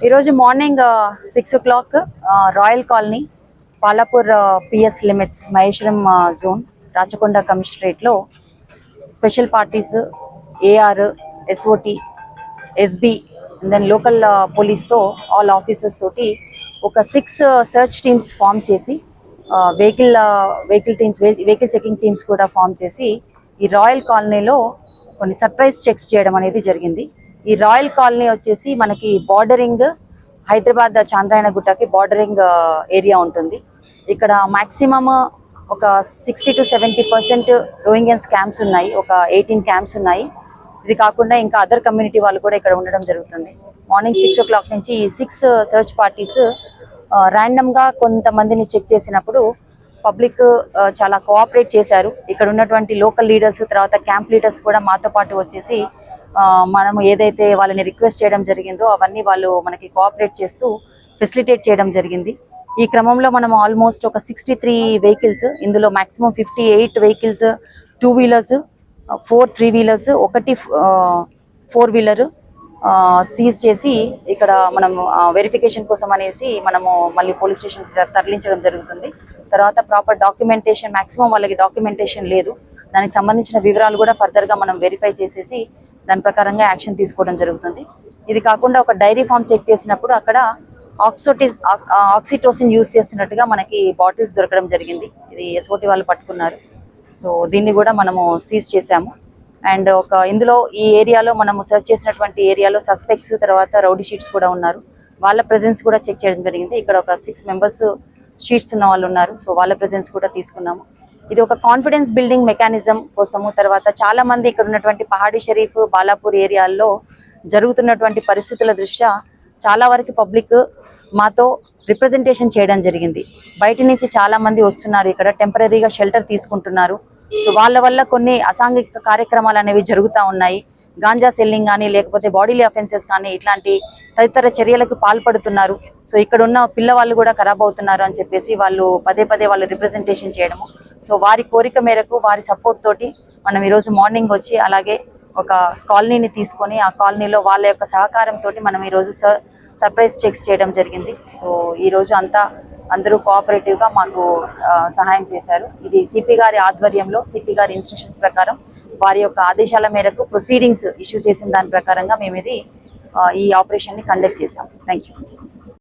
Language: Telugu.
ఈరోజు morning 6 o'clock royal colony Palapur PS limits Maheshwaram zone Rachakonda కమిషనరేట్లో special parties AR SOT SB and then local పోలీస్తో ఆల్ ఆఫీసర్స్ తోటి ఒక 6 సర్చ్ టీమ్స్ ఫామ్ చేసి వెహికల్ చెకింగ్ టీమ్స్ కూడా ఫామ్ చేసి ఈ రాయల్ కాలనీలో కొన్ని సర్ప్రైజ్ చెక్స్ చేయడం అనేది జరిగింది. ఈ రాయల్ కాలనీ వచ్చేసి మనకి బార్డరింగ్ హైదరాబాద్ చాంద్రాయణగుట్టకి బార్డరింగ్ ఏరియా ఉంటుంది. ఇక్కడ మాక్సిమమ్ ఒక 60 to 70% రోహింగ్యన్స్ క్యాంప్స్ ఉన్నాయి. ఒక 18 క్యాంప్స్ ఉన్నాయి. ఇది కాకుండా ఇంకా అదర్ కమ్యూనిటీ వాళ్ళు కూడా ఇక్కడ ఉండడం జరుగుతుంది. మార్నింగ్ 6 o'clock నుంచి ఈ 6 సర్చ్ పార్టీస్ ర్యాండమ్గా కొంతమందిని చెక్ చేసినప్పుడు పబ్లిక్ చాలా కోఆపరేట్ చేశారు. ఇక్కడ ఉన్నటువంటి లోకల్ లీడర్స్ తర్వాత క్యాంప్ లీడర్స్ కూడా మాతో పాటు వచ్చేసి మనము ఏదైతే వాళ్ళని రిక్వెస్ట్ చేయడం జరిగిందో అవన్నీ వాళ్ళు మనకి కోఆపరేట్ చేస్తూ ఫెసిలిటేట్ చేయడం జరిగింది. ఈ క్రమంలో మనం ఆల్మోస్ట్ ఒక 63 వెహికల్స్, ఇందులో maximum 58 vehicles 2 wheelers 4 3 wheelers 1 4 wheeler seize చేసి ఇక్కడ మనం వెరిఫికేషన్ కోసం అనేసి మనము మళ్ళీ పోలీస్ స్టేషన్ తరలించడం జరుగుతుంది. తర్వాత ప్రాపర్ డాక్యుమెంటేషన్, మాక్సిమం వాళ్ళకి డాక్యుమెంటేషన్ లేదు, దానికి సంబంధించిన వివరాలు కూడా ఫర్దర్గా మనం వెరిఫై చేసేసి దాని ప్రకారంగా యాక్షన్ తీసుకోవడం జరుగుతుంది. ఇది కాకుండా ఒక డైరీ ఫామ్ చెక్ చేసినప్పుడు అక్కడ ఆక్సిటోసిన్ యూజ్ చేస్తున్నట్టుగా మనకి బాటిల్స్ దొరకడం జరిగింది. ఇది ఎస్ఓటి వాళ్ళు పట్టుకున్నారు. సో దీన్ని కూడా మనము సీజ్ చేసాము. అండ్ ఇందులో ఈ ఏరియాలో మనము సెర్చ్ చేసినటువంటి ఏరియాలో సస్పెక్ట్స్ తర్వాత రౌడీ షీట్స్ కూడా ఉన్నారు. వాళ్ళ ప్రెజెన్స్ కూడా చెక్ చేయడం జరిగింది. ఇక్కడ ఒక 6 మెంబర్స్ షీట్స్ ఉన్న వాళ్ళు ఉన్నారు. సో వాళ్ళ ప్రెజెన్స్ కూడా తీసుకున్నాము. ఇది ఒక కాన్ఫిడెన్స్ బిల్డింగ్ మెకానిజం కోసము. తర్వాత చాలా మంది ఇక్కడ ఉన్నటువంటి పహాడీ షరీఫ్ బాలాపూర్ ఏరియాల్లో జరుగుతున్నటువంటి పరిస్థితుల దృష్ట్యా చాలా వరకు పబ్లిక్ మాతో రిప్రజెంటేషన్ చేయడం జరిగింది. బయట నుంచి చాలా మంది వస్తున్నారు, ఇక్కడ టెంపరీగా షెల్టర్ తీసుకుంటున్నారు. సో వాళ్ళ వల్ల కొన్ని అసాంఘిక కార్యక్రమాలు అనేవి జరుగుతూ ఉన్నాయి. గాంజా సెల్లింగ్ కానీ లేకపోతే బాడీలీ అఫెన్సెస్ కానీ ఇట్లాంటి తదితర చర్యలకు పాల్పడుతున్నారు. సో ఇక్కడ ఉన్న పిల్లవాళ్ళు కూడా ఖరాబ్ అవుతున్నారు అని చెప్పేసి వాళ్ళు పదే వాళ్ళు రిప్రజెంటేషన్ చేయడము. సో వారి కోరిక మేరకు వారి సపోర్ట్ తోటి మనం ఈరోజు మార్నింగ్ వచ్చి అలాగే ఒక కాలనీని తీసుకొని ఆ కాలనీలో వాళ్ళ యొక్క సహకారంతో మనం ఈరోజు సర్ప్రైజ్ చెక్స్ చేయడం జరిగింది. సో ఈరోజు అందరూ కోఆపరేటివ్గా మాకు సహాయం చేశారు. ఇది సిపి గారి ఆధ్వర్యంలో సిపి గారి ఇన్స్ట్రక్షన్స్ ప్రకారం వారి యొక్క ఆదేశాల మేరకు ప్రొసీడింగ్స్ ఇష్యూ చేసిన దాని ప్రకారంగా మేము ఈ ఆపరేషన్ని కండక్ట్ చేశాం. Thank you.